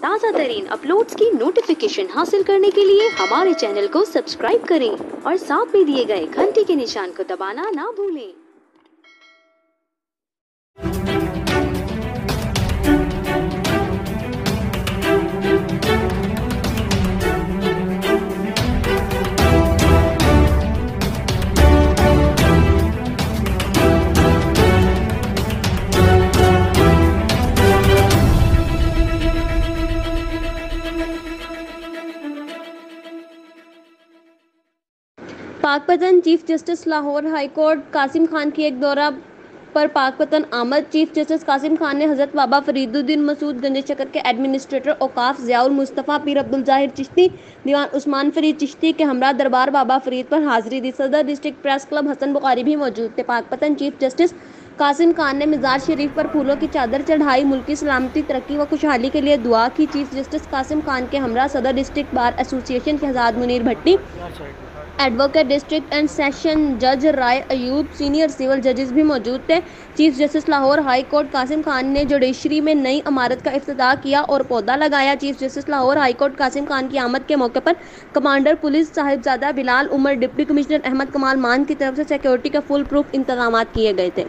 ताज़ा तरीन अपलोड्स की नोटिफिकेशन हासिल करने के लिए हमारे चैनल को सब्सक्राइब करें और साथ में दिए गए घंटी के निशान को दबाना ना भूलें। Pakpattan chief justice Lahore high court Qasim Khan की एक दौरा पर पाकपतन आमद। चीफ जस्टिस कासिम खान ने हजरत बाबा फरीदुद्दीन मसूद गंज-ए-शकर के एडमिनिस्ट्रेटर औकाफ ज़ियाउल मुस्तफ़ा पीर अब्दुल ज़ाहिर चिश्ती, दीवान उस्मान फरीद चिश्ती के हमरा दरबार बाबा फरीद पर हाजिरी दी। सदर district press club Hasan Bukhari भी मौजूद थे। पाकपतन चीफ जस्टिस कासिम खान ने मिजाज शरीफ पर फूलों की चादर चढ़ाई, मुल्की सलामती, तरक्की व खुशहाली के लिए दुआ की। चीफ जस्टिस कासिम खान के हमरा सदर डिस्ट्रिक्ट बार एसोसिएशन के आज़ाद मुनीर भट्टी, एडवोकेट डिस्ट्रिक्ट एंड सेशन जज राय अयूब, सीनियर सिविल जजेस भी मौजूद थे। Chief justice Lahore high court Qasim Khan ने जुडिशरी में नई इमारत का इफ्तिताह किया और पौधा लगाया। Chief justice Lahore high court Qasim Khan की आमद के मौके पर commander police Sahibzada Bilal Umar, deputy commissioner Ahmad Kamal Maan की तरफ से सिक्योरिटी के फुल प्रूफ इंतजाम किए गए थे।